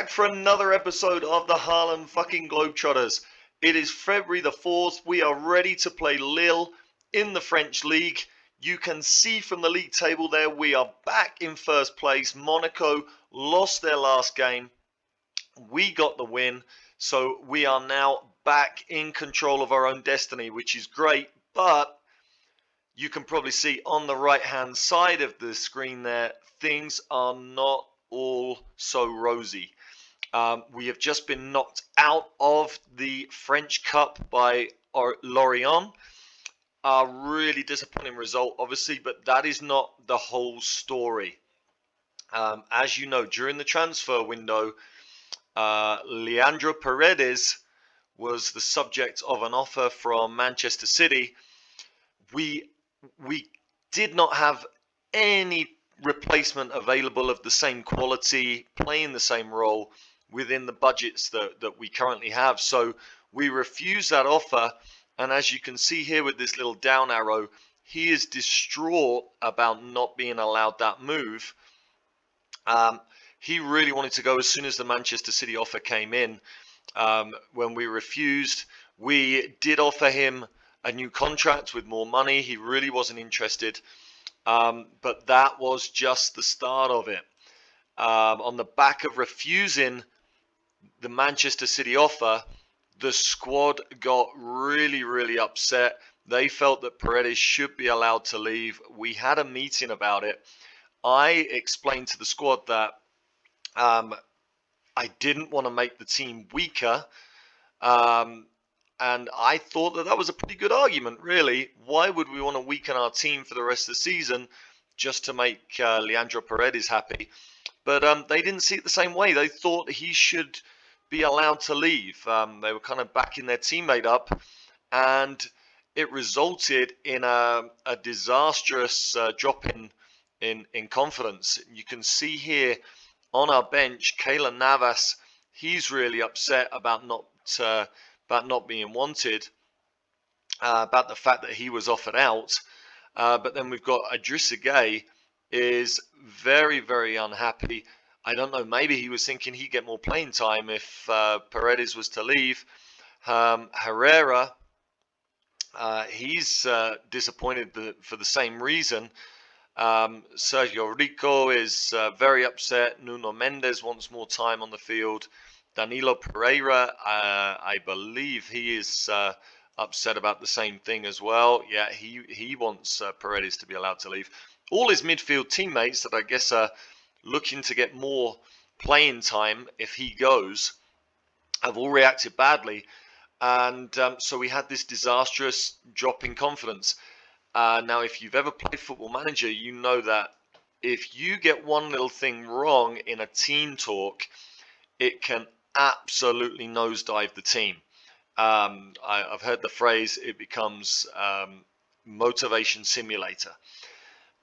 back for another episode of the Harlem fucking Globetrotters. It is February the 4th. We are ready to play Lille in the French League. You can see from the league table there, we are back in first place. Monaco lost their last game. We got the win. So we are now back in control of our own destiny, which is great. But you can probably see on the right-hand side of the screen there, things are not all so rosy. We have just been knocked out of the French Cup by Lorient. A really disappointing result, obviously, but that is not the whole story. As you know, during the transfer window, Leandro Paredes was the subject of an offer from Manchester City. We did not have any replacement available of the same quality, playing the same role within the budgets that we currently have. So we refused that offer. And as you can see here with this little down arrow, he is distraught about not being allowed that move. He really wanted to go as soon as the Manchester City offer came in. When we refused, we did offer him a new contract with more money. He really wasn't interested. But that was just the start of it. On the back of refusing the Manchester City offer, the squad got really upset. They felt that Paredes should be allowed to leave. We had a meeting about it. I explained to the squad that I didn't want to make the team weaker. And I thought that was a pretty good argument, really. Why would we want to weaken our team for the rest of the season just to make Leandro Paredes happy? But they didn't see it the same way. They thought he should be allowed to leave. They were kind of backing their teammate up, and it resulted in a disastrous drop in confidence. You can see here on our bench, Keylor Navas. He's really upset about not being wanted, about the fact that he was offered out. But then we've got Idrissa Gueye is very unhappy. I don't know, maybe he was thinking he'd get more playing time if Paredes was to leave. Herrera, he's disappointed for the same reason. Sergio Rico is very upset. Nuno Mendes wants more time on the field. Danilo Pereira, I believe he is upset about the same thing as well. Yeah, he wants Paredes to be allowed to leave. All his midfield teammates that I guess are looking to get more playing time if he goes have all reacted badly. And so we had this disastrous drop in confidence. Now, if you've ever played Football Manager, you know that if you get one little thing wrong in a team talk, it can absolutely nosedive the team. I've heard the phrase, it becomes motivation simulator.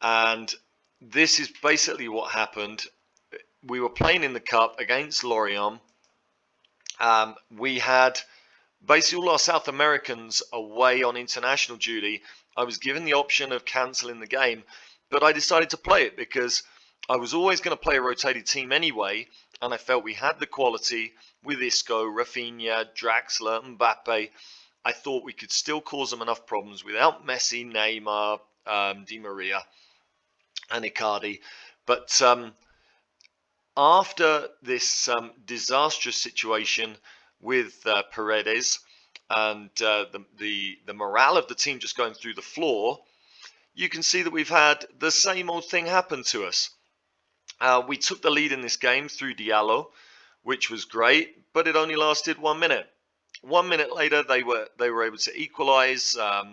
And this is basically what happened. We were playing in the cup against Lorient. We had basically all our South Americans away on international duty. I was given the option of cancelling the game, but I decided to play it because I was always going to play a rotated team anyway, and I felt we had the quality with Isco, Rafinha, Draxler, Mbappe. I thought we could still cause them enough problems without Messi, Neymar, Di Maria, and Icardi. But after this disastrous situation with Paredes and the morale of the team just going through the floor, you can see that we've had the same old thing happen to us. We took the lead in this game through Diallo, which was great, but it only lasted 1 minute. 1 minute later, they were able to equalise. A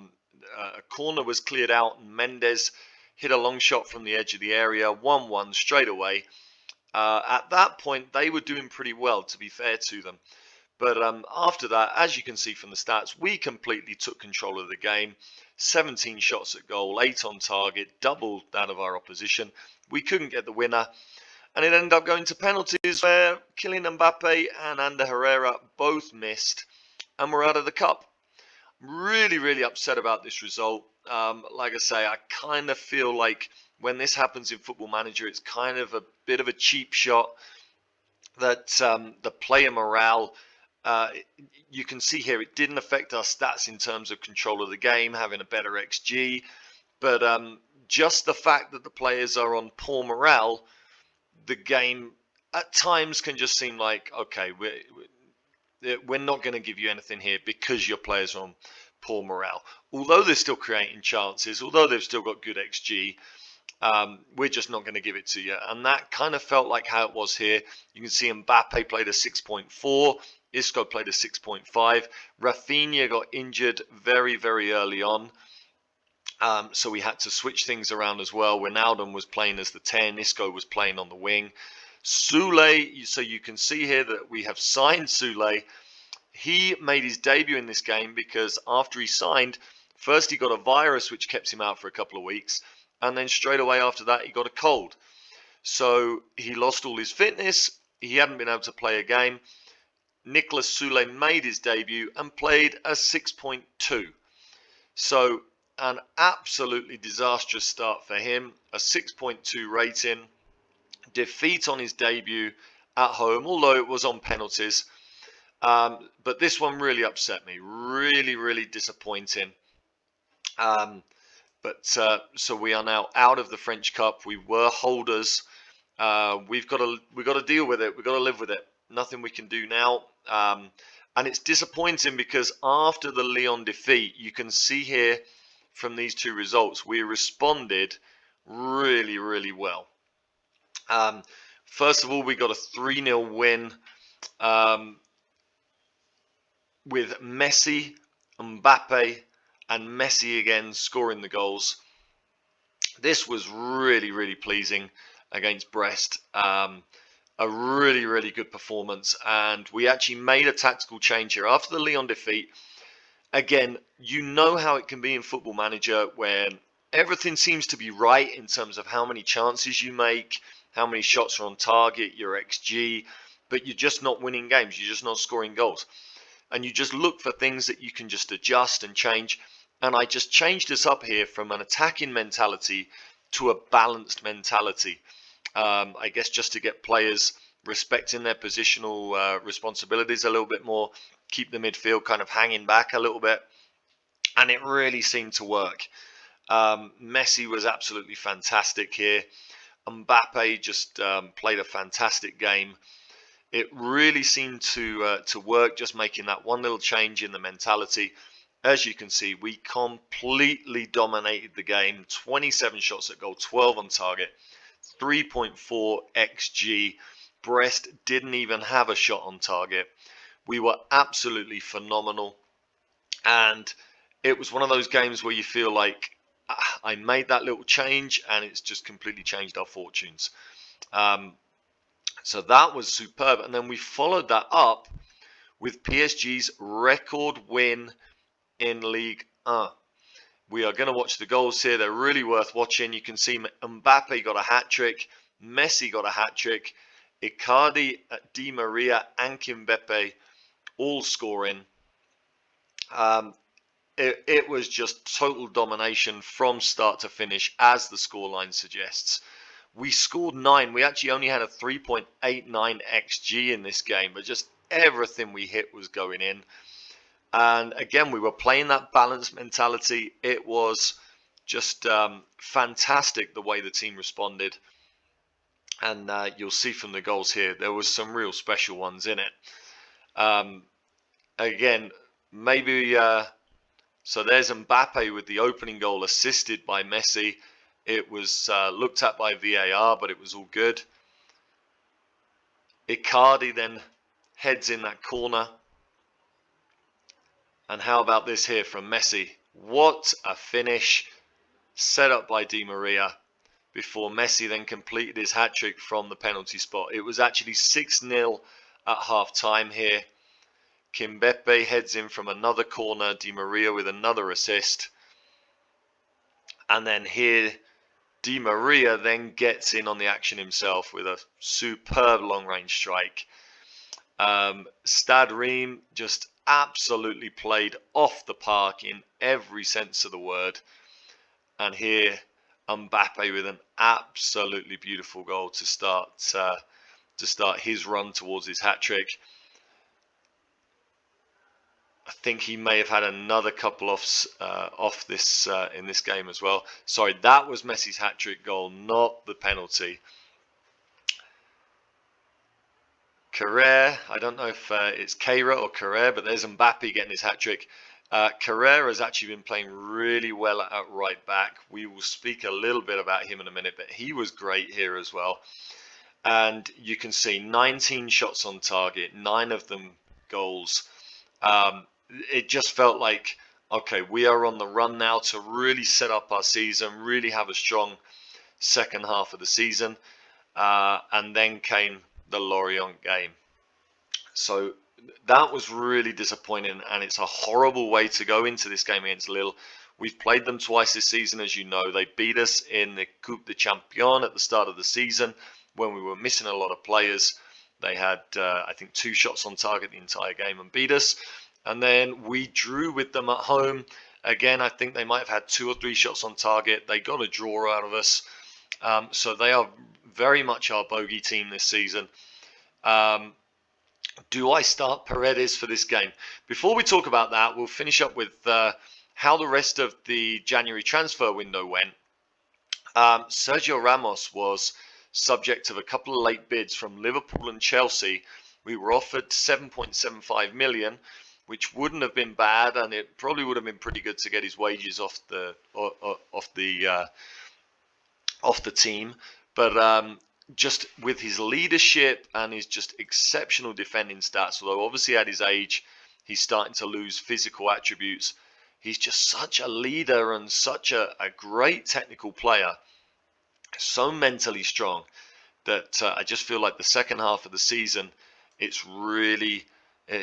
corner was cleared out, and Mendes hit a long shot from the edge of the area, 1-1 straight away. At that point, they were doing pretty well, to be fair to them. But after that, as you can see from the stats, we completely took control of the game. 17 shots at goal, 8 on target, double that of our opposition. We couldn't get the winner. And it ended up going to penalties where Kylian Mbappe and Ander Herrera both missed. And we're out of the cup. Really upset about this result. Like I say, I kind of feel like when this happens in Football Manager, it's kind of a bit of a cheap shot. that the player morale, you can see here, it didn't affect our stats in terms of control of the game, having a better XG, but just the fact that the players are on poor morale, the game at times can just seem like, okay, we're not going to give you anything here because your players are on poor morale. Although they're still creating chances, although they've still got good XG, we're just not going to give it to you. And that kind of felt like how it was here. You can see Mbappe played a 6.4. Isco played a 6.5. Rafinha got injured very, very early on. So we had to switch things around as well. Wijnaldum was playing as the 10. Isco was playing on the wing. Sule, so you can see here that we have signed Sule. He made his debut in this game because after he signed, first he got a virus which kept him out for a couple of weeks, and then straight away after that he got a cold. So he lost all his fitness. He hadn't been able to play a game. Nicolas Sule made his debut and played a 6.2. So an absolutely disastrous start for him. A 6.2 rating. Defeat on his debut at home, although it was on penalties. But this one really upset me. Really, really disappointing. So we are now out of the French Cup. We were holders. We've got to deal with it. We've got to live with it. Nothing we can do now. And it's disappointing because after the Lyon defeat, you can see here from these two results, we responded really, really well. First of all, we got a 3-0 win with Messi, Mbappe, and Messi again scoring the goals. This was really, really pleasing against Brest. A really, really good performance, and we actually made a tactical change here after the Lyon defeat. Again, you know how it can be in Football Manager when everything seems to be right in terms of how many chances you make, how many shots are on target, your XG, but you're just not winning games. You're just not scoring goals. And you just look for things that you can just adjust and change. And I just changed this up here from an attacking mentality to a balanced mentality. I guess just to get players respecting their positional responsibilities a little bit more, keep the midfield kind of hanging back a little bit. And it really seemed to work. Messi was absolutely fantastic here. Mbappe just played a fantastic game. It really seemed to work, just making that one little change in the mentality. As you can see, we completely dominated the game. 27 shots at goal, 12 on target, 3.4 XG. Brest didn't even have a shot on target. We were absolutely phenomenal. And it was one of those games where you feel like, I made that little change and it's just completely changed our fortunes. So that was superb. And then we followed that up with PSG's record win in Ligue 1. We are going to watch the goals here. They're really worth watching. You can see Mbappe got a hat-trick. Messi got a hat-trick. Icardi, Di Maria, and Kimpembe all scoring. It was just total domination from start to finish, as the scoreline suggests. We scored 9. We actually only had a 3.89 XG in this game, but just everything we hit was going in. And again, we were playing that balanced mentality. It was just fantastic the way the team responded. And you'll see from the goals here, there was some real special ones in it. Again, maybe... So there's Mbappe with the opening goal assisted by Messi. It was looked at by VAR, but it was all good. Icardi then heads in that corner. And how about this here from Messi? What a finish, set up by Di Maria before Messi then completed his hat-trick from the penalty spot. It was actually 6-0 at half-time here. Kimpembe heads in from another corner. Di Maria with another assist. And then here, Di Maria then gets in on the action himself with a superb long-range strike. Stade Reims just absolutely played off the park in every sense of the word. And here, Mbappe with an absolutely beautiful goal to start to start his run towards his hat-trick. I think he may have had another couple off this in this game as well. Sorry, that was Messi's hat-trick goal, not the penalty. Carrere, I don't know if it's Keira or Carrere, but there's Mbappe getting his hat-trick. Carrere has actually been playing really well at right back. We will speak a little bit about him in a minute, but he was great here as well. And you can see 19 shots on target, 9 of them goals. It just felt like, okay, we are on the run now to really set up our season, really have a strong second half of the season. And then came the Lorient game. So that was really disappointing, and it's a horrible way to go into this game against Lille. We've played them twice this season, as you know. They beat us in the Coupe de Champion at the start of the season when we were missing a lot of players. They had, I think, 2 shots on target the entire game and beat us. And then we drew with them at home. Again, I think they might have had 2 or 3 shots on target. They got a draw out of us. So they are very much our bogey team this season. Do I start Paredes for this game? Before we talk about that, we'll finish up with how the rest of the January transfer window went. Sergio Ramos was subject of a couple of late bids from Liverpool and Chelsea. We were offered 7.75 million, which wouldn't have been bad, and it probably would have been pretty good to get his wages off the team. But just with his leadership and his just exceptional defending stats, although obviously at his age he's starting to lose physical attributes, he's just such a leader and such a great technical player, so mentally strong, that I just feel like the second half of the season, it's really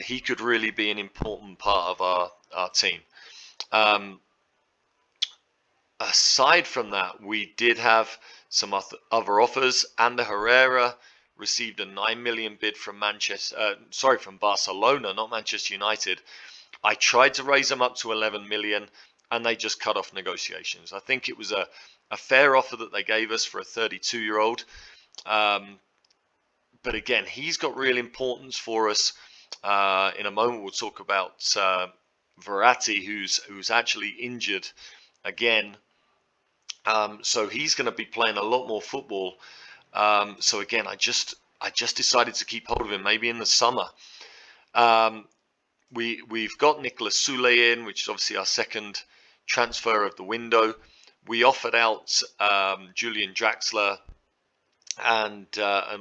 he could really be an important part of our team. Aside from that, we did have some other offers. Ander Herrera received a 9 million bid from from Barcelona, not Manchester United. I tried to raise them up to 11 million, and they just cut off negotiations. I think it was a fair offer that they gave us for a 32-year-old. But again, he's got real importance for us. In a moment, we'll talk about Verratti, who's actually injured again. So he's going to be playing a lot more football. So again, I just decided to keep hold of him, maybe in the summer. We've got Nicolas Soulé in, which is obviously our second transfer of the window. We offered out Julian Draxler and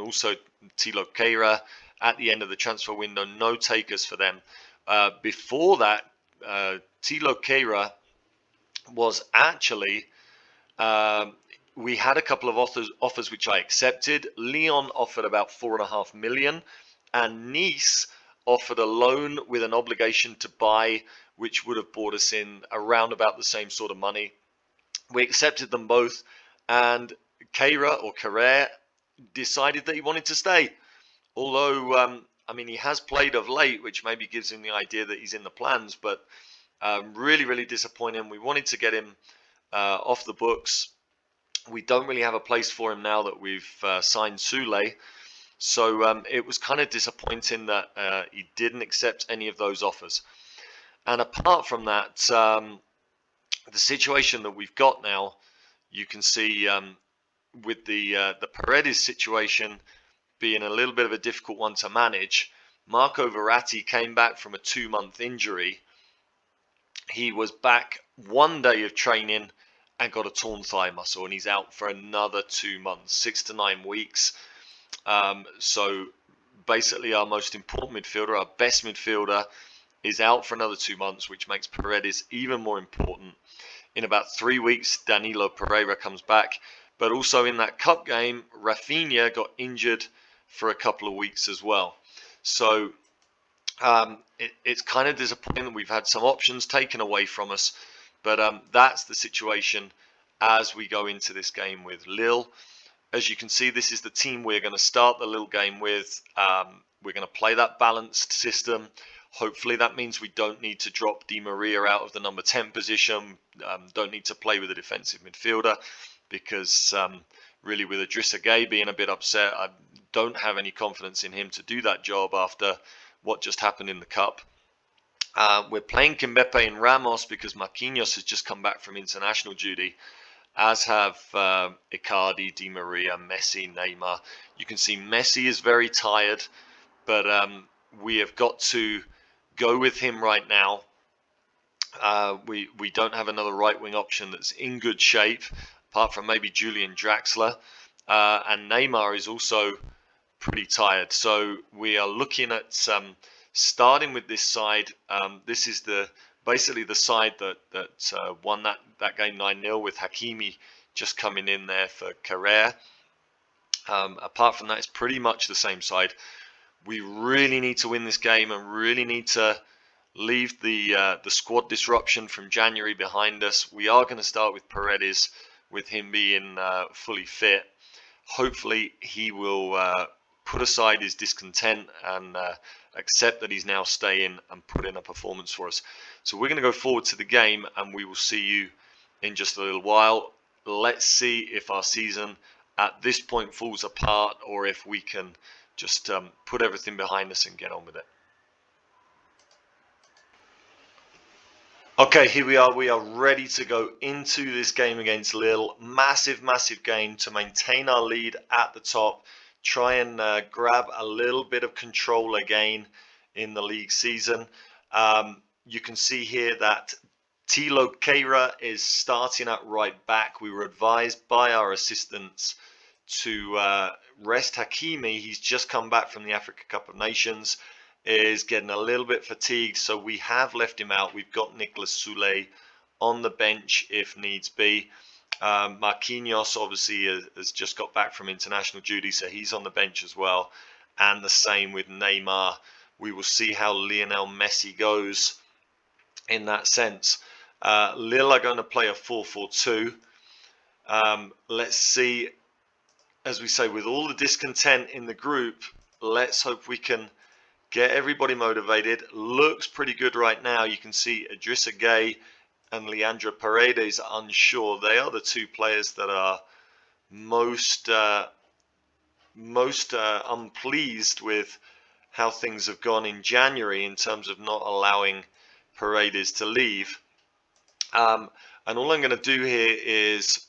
also Thilo Kehrer at the end of the transfer window. No takers for them. Before that, Thilo Kehrer was actually... we had a couple of offers which I accepted. Lyon offered about 4.5 million, and Nice offered a loan with an obligation to buy, which would have brought us in around about the same sort of money. We accepted them both, and Carrere decided that he wanted to stay. Although, I mean, he has played of late, which maybe gives him the idea that he's in the plans, but really, really disappointing. We wanted to get him off the books. We don't really have a place for him now that we've signed Soulé. So it was kind of disappointing that he didn't accept any of those offers. And apart from that, the situation that we've got now, you can see with the Paredes situation being a little bit of a difficult one to manage. Marco Verratti came back from a 2-month injury. He was back 1 day of training and got a torn thigh muscle, and he's out for another 2 months, 6 to 9 weeks. So basically our most important midfielder, our best midfielder, is out for another 2 months, which makes Paredes even more important. In about 3 weeks, Danilo Pereira comes back, but also in that cup game, Rafinha got injured for a couple of weeks as well. So it's kind of disappointing that we've had some options taken away from us, but that's the situation as we go into this game with Lille. As you can see, this is the team we're going to start the Lille game with. We're going to play that balanced system. Hopefully that means we don't need to drop Di Maria out of the number 10 position, don't need to play with a defensive midfielder, because really with Idrissa Gueye being a bit upset, I don't have any confidence in him to do that job after what just happened in the cup. We're playing Kimpembe and Ramos because Marquinhos has just come back from international duty, as have Icardi, Di Maria, Messi, Neymar. You can see Messi is very tired, but we have got to go with him right now. We don't have another right wing option that's in good shape, apart from maybe Julian Draxler, and Neymar is also pretty tired. So we are looking at starting with this side. This is basically the side that won that game 9-0 with Hakimi just coming in there for Carrere. Apart from that, it's pretty much the same side. We really need to win this game and really need to leave the squad disruption from January behind us. We are going to start with Paredes, with him being fully fit. Hopefully he will put aside his discontent and accept that he's now staying and put in a performance for us. So we're going to go forward to the game, and we will see you in just a little while. Let's see if our season at this point falls apart, or if we can just put everything behind us and get on with it. Okay, here we are. We are ready to go into this game against Lille. Massive, massive game to maintain our lead at the top. Try and grab a little bit of control again in the league season. You can see here that Thilo Kehrer is starting at right back. We were advised by our assistants to rest Hakimi. He's just come back from the Africa Cup of Nations, is getting a little bit fatigued, so we have left him out. We've got Nicolas Soule on the bench if needs be. Marquinhos obviously has just got back from international duty, so he's on the bench as well, and the same with Neymar. We will see how Lionel Messi goes in that sense. Lille are going to play a 4-4-2. Let's see, as we say, with all the discontent in the group, let's hope we can get everybody motivated. Looks pretty good right now. You can see Idrissa Gueye and Leandro Paredes are unsure. They are the two players that are most unpleased with how things have gone in January in terms of not allowing Paredes to leave. And all I'm going to do here is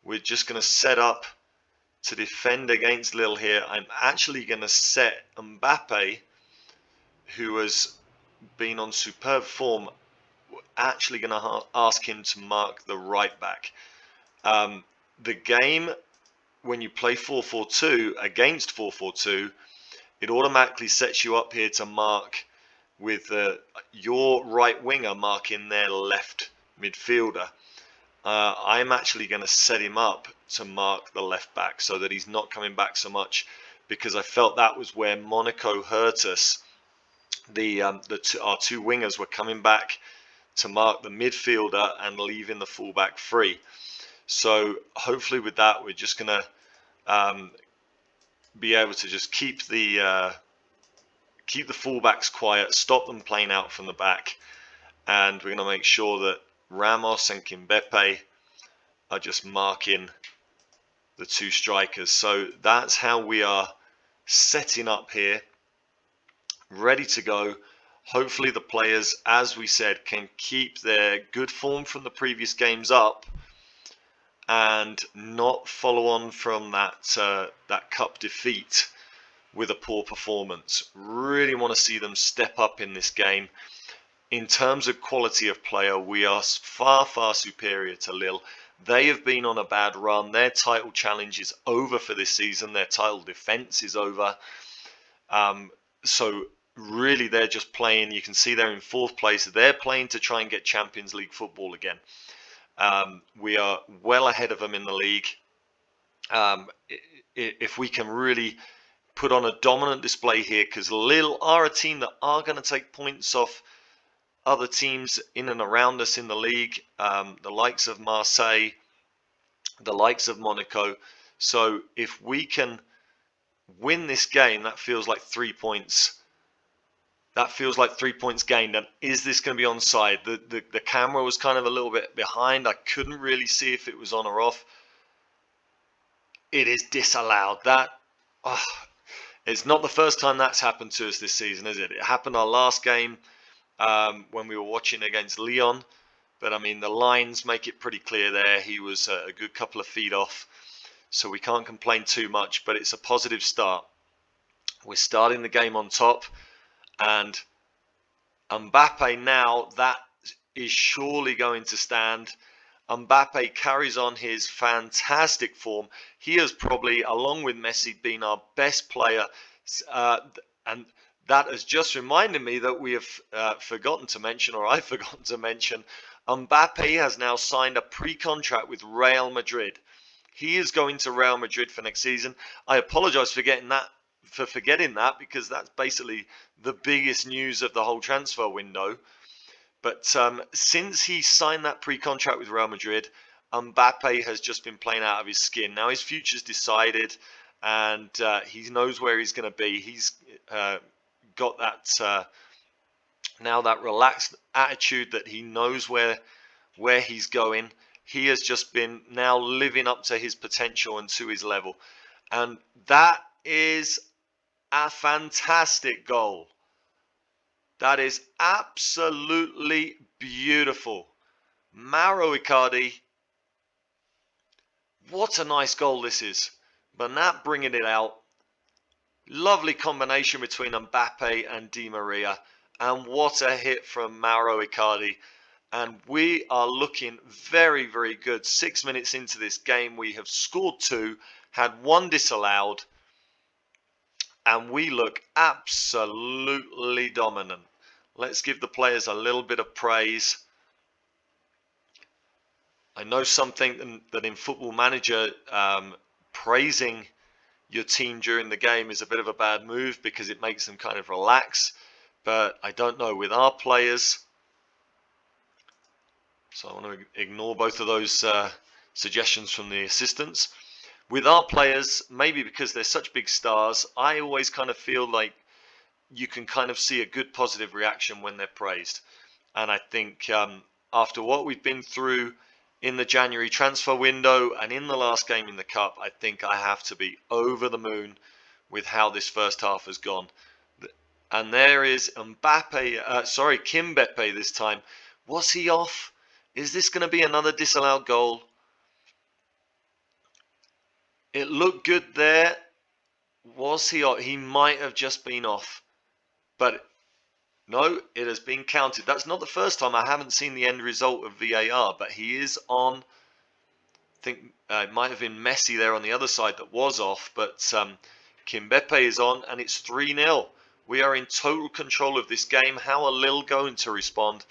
we're just going to set up to defend against Lille here. I'm actually going to set Mbappe, who has been on superb form. We're actually going to ask him to mark the right back. The game, when you play 4-4-2 against 4-4-2, it automatically sets you up here to mark with your right winger marking their left midfielder. I'm actually going to set him up to mark the left back so that he's not coming back so much, because I felt that was where Monaco hurt us. Our two wingers were coming back to mark the midfielder and leaving the fullback free. So hopefully with that, we're just going to be able to just keep the fullbacks quiet, stop them playing out from the back, and we're going to make sure that Ramos and Kimpembe are just marking the two strikers. So that's how we are setting up here, ready to go. Hopefully the players, as we said, can keep their good form from the previous games up and not follow on from that cup defeat with a poor performance. Really want to see them step up in this game. In terms of quality of player, we are far, far superior to Lille. They have been on a bad run. Their title challenge is over for this season. Their title defense is over. So really, they're just playing. You can see they're in 4th place. They're playing to try and get Champions League football again. We are well ahead of them in the league. If we can really put on a dominant display here, because Lille are a team that are going to take points off other teams in and around us in the league, the likes of Marseille, the likes of Monaco. So if we can win this game, that feels like 3 points. That feels like 3 points gained. And is this going to be onside? The camera was kind of a little bit behind. I couldn't really see if it was on or off. It is disallowed. That It's not the first time that's happened to us this season, is it? It happened our last game when we were watching against Lyon. But, I mean, the lines make it pretty clear there. He was a good couple of feet off. So we can't complain too much, but it's a positive start. We're starting the game on top. And Mbappe now, that is surely going to stand. Mbappe carries on his fantastic form. He has probably, along with Messi, been our best player. And that has just reminded me that we have forgotten to mention, or I've forgotten to mention, Mbappe has now signed a pre-contract with Real Madrid. He is going to Real Madrid for next season. I apologize for forgetting that because that's basically the biggest news of the whole transfer window. But since he signed that pre-contract with Real Madrid, Mbappe has just been playing out of his skin. Now his future's decided, and he knows where he's going to be. He's got that now that relaxed attitude that he knows where he's going. He has just been now living up to his potential and to his level, and that is a fantastic goal. That is absolutely beautiful. Mauro Icardi. What a nice goal this is. Bernat bringing it out. Lovely combination between Mbappe and Di Maria. And what a hit from Mauro Icardi. And we are looking very, very good. 6 minutes into this game, we have scored 2, had 1 disallowed. And we look absolutely dominant. Let's give the players a little bit of praise. I know something that in Football Manager, praising your team during the game is a bit of a bad move because it makes them kind of relax. But I don't know, with our players, so I want to ignore both of those suggestions from the assistants. With our players, maybe because they're such big stars, I always kind of feel like you can kind of see a good positive reaction when they're praised. And I think after what we've been through in the January transfer window and in the last game in the Cup, I think I have to be over the moon with how this first half has gone. And there is Kimbeppe this time. Was he off? Is this going to be another disallowed goal? It looked good there. Was he off? He might have just been off. But no, it has been counted. That's not the first time. I haven't seen the end result of VAR, but he is on. I think it might have been Messi there on the other side that was off, but Kimbeppe is on, and it's 3-0. We are in total control of this game. How are Lille going to respond?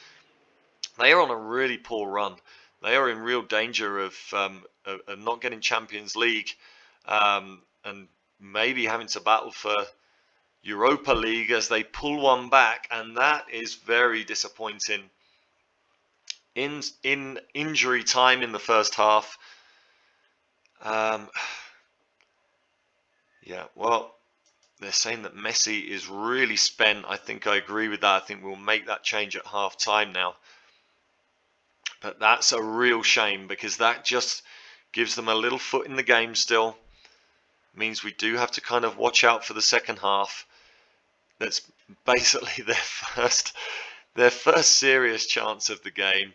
They are on a really poor run. They are in real danger of not getting Champions League and maybe having to battle for Europa League as they pull one back, and that is very disappointing. In injury time in the first half. Yeah, well, they're saying that Messi is really spent. I think I agree with that. I think we'll make that change at half time now. But that's a real shame because that just gives them a little foot in the game still. Means we do have to kind of watch out for the second half. That's basically their first serious chance of the game.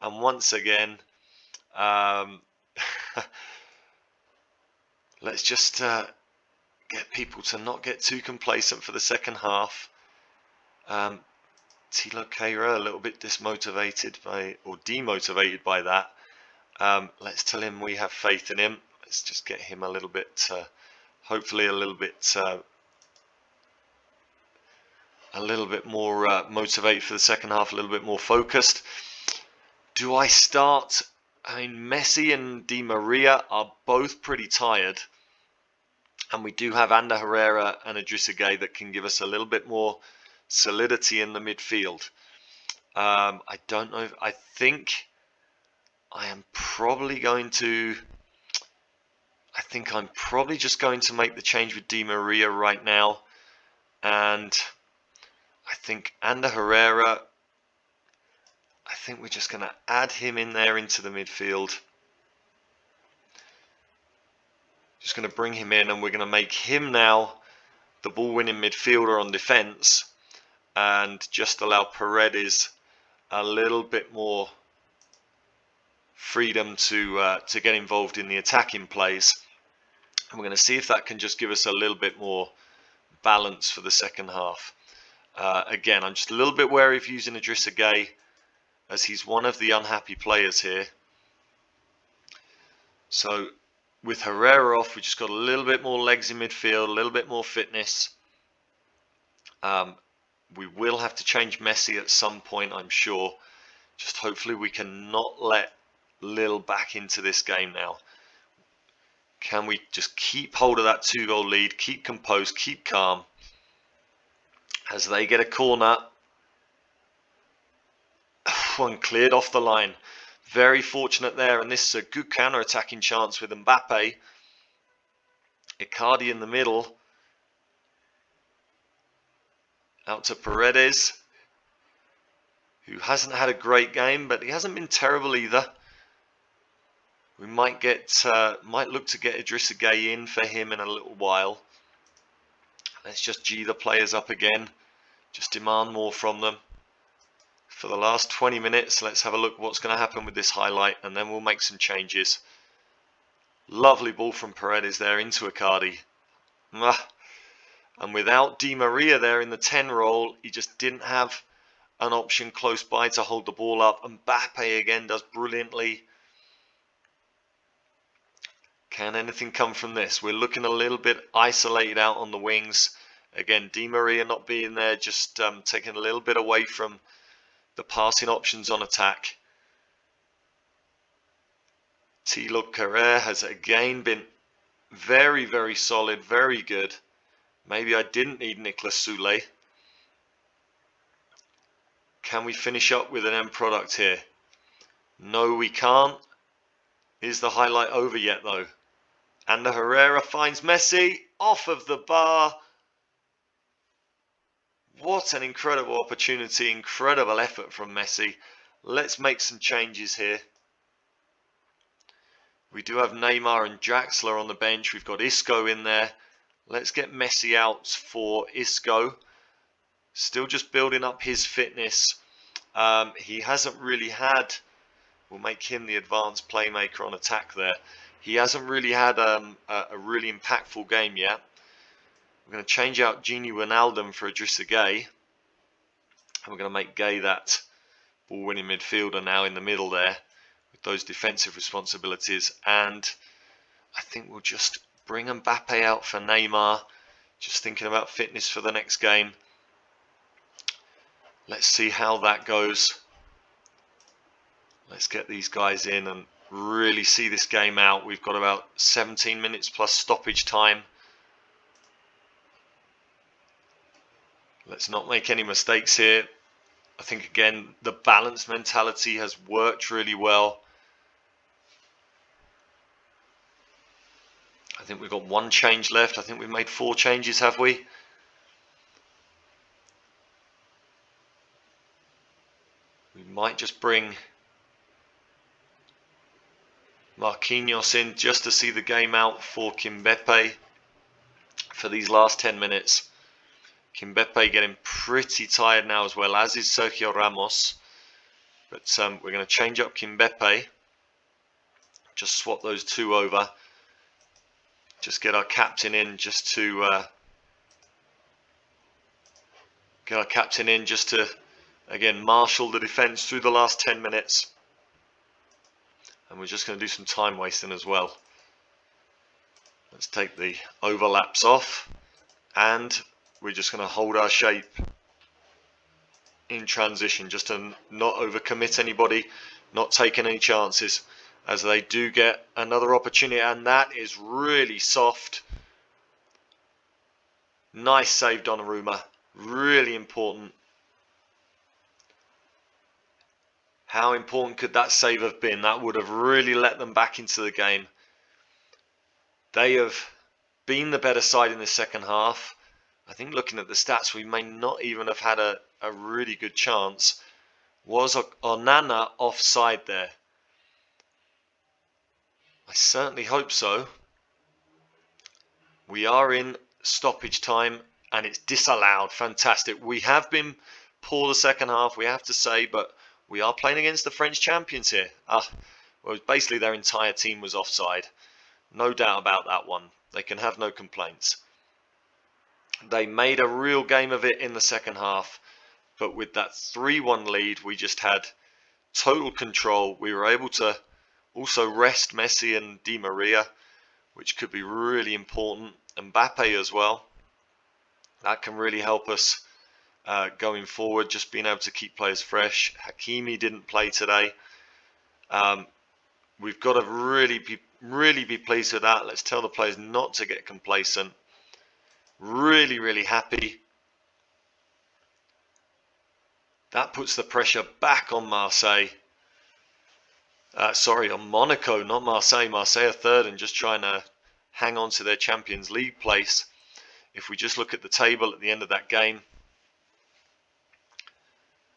And once again, let's just get people to not get too complacent for the second half. Tilo Kehrer a little bit demotivated by that. Let's tell him we have faith in him. Let's just get him a little bit, hopefully a little bit more motivated for the second half, a little bit more focused. Do I start? I mean, Messi and Di Maria are both pretty tired. And we do have Ander Herrera and Idrissa Gueye that can give us a little bit more solidity in the midfield. I don't know. I think I am probably going to... I think I'm probably just going to make the change with Di Maria right now. And I think Ander Herrera... I think we're just going to add him in there into the midfield. Just going to bring him in and we're going to make him now the ball-winning midfielder on defence and just allow Paredes a little bit more freedom to get involved in the attacking plays. And we're going to see if that can just give us a little bit more balance for the second half. Again, I'm just a little bit wary of using Idrissa Gueye, as he's one of the unhappy players here. So with Herrera off, we just got a little bit more legs in midfield, a little bit more fitness. We will have to change Messi at some point, I'm sure. Just hopefully we can not let Lille back into this game now. Can we just keep hold of that 2-goal lead, keep composed, keep calm as they get a corner. One cleared off the line. Very fortunate there, and this is a good counter-attacking chance with Mbappe. Icardi in the middle. Out to Paredes, who hasn't had a great game, but he hasn't been terrible either. We might look to get Idrissa Gueye in for him in a little while. Let's just G the players up again. Just demand more from them. For the last 20 minutes, let's have a look what's going to happen with this highlight, and then we'll make some changes. Lovely ball from Paredes there into Icardi. And without Di Maria there in the 10 role, he just didn't have an option close by to hold the ball up. Mbappe again does brilliantly. Can anything come from this? We're looking a little bit isolated out on the wings. Again, Di Maria not being there, just taking a little bit away from the passing options on attack. Thilo Kehrer has again been very, very solid, very good. Maybe I didn't need Nicolas Soule. Can we finish up with an end product here? No, we can't. Is the highlight over yet though? And the Herrera finds Messi off of the bar. What an incredible opportunity, incredible effort from Messi. Let's make some changes here. We do have Neymar and Draxler on the bench. We've got Isco in there. Let's get Messi out for Isco. Still just building up his fitness. He hasn't really had, we'll make him the advanced playmaker on attack there. He hasn't really had a really impactful game yet. We're going to change out Gini Wijnaldum for Idrissa Gueye. And we're going to make Gueye that ball-winning midfielder now in the middle there, with those defensive responsibilities. And I think we'll just bring Mbappe out for Neymar. Just thinking about fitness for the next game. Let's see how that goes. Let's get these guys in and really see this game out. We've got about 17 minutes plus stoppage time. Let's not make any mistakes here. I think again the balanced mentality has worked really well. I think we've got one change left. I think we've made 4 changes, have we? We might just bring Marquinhos in just to see the game out for Kimpembe for these last 10 minutes. Kimpembe getting pretty tired now as well, as is Sergio Ramos. But we're going to change up Kimpembe. Just swap those two over. Just get our captain in just to again marshal the defence through the last 10 minutes. And we're just going to do some time wasting as well. Let's take the overlaps off, and we're just going to hold our shape in transition, just to not overcommit anybody, not taking any chances, as they do get another opportunity. And that is really soft. Nice save, Donnarumma. Really important. How important could that save have been? That would have really let them back into the game. They have been the better side in the second half. I think looking at the stats, we may not even have had a really good chance. Was Onana offside there? I certainly hope so. We are in stoppage time, and it's disallowed. Fantastic. We have been poor the second half, we have to say, but we are playing against the French champions here. Well, basically their entire team was offside. No doubt about that one. They can have no complaints. They made a real game of it in the second half, but with that 3-1 lead, we just had total control. We were able to also rest Messi and Di Maria, which could be really important. Mbappe as well. That can really help us going forward, just being able to keep players fresh. Hakimi didn't play today. We've got to really be pleased with that. Let's tell the players not to get complacent. Really happy. That puts the pressure back on Marseille. Sorry, on Monaco, not Marseille. Marseille are third and just trying to hang on to their Champions League place. If we just look at the table at the end of that game.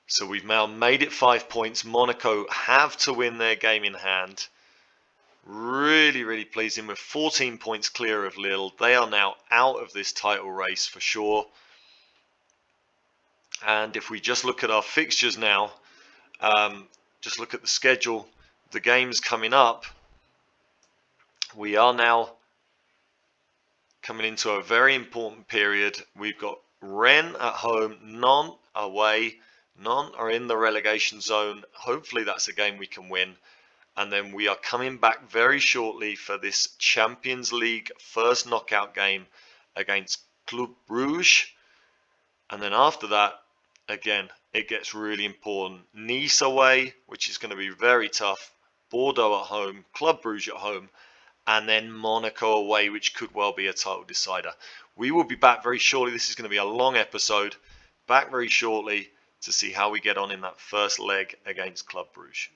So we've now made it 5 points. Monaco have to win their game in hand. Really pleasing. We're 14 points clear of Lille. They are now out of this title race for sure. And if we just look at our fixtures now, just look at the schedule, the games coming up, we are now coming into a very important period. We've got Rennes at home, Nantes away. Nantes are in the relegation zone. Hopefully that's a game we can win. And then we are coming back very shortly for this Champions League first knockout game against Club Brugge. And then after that, again, it gets really important. Nice away, which is going to be very tough. Bordeaux at home, Club Brugge at home, and then Monaco away, which could well be a title decider. We will be back very shortly. This is going to be a long episode. Back very shortly to see how we get on in that first leg against Club Brugge.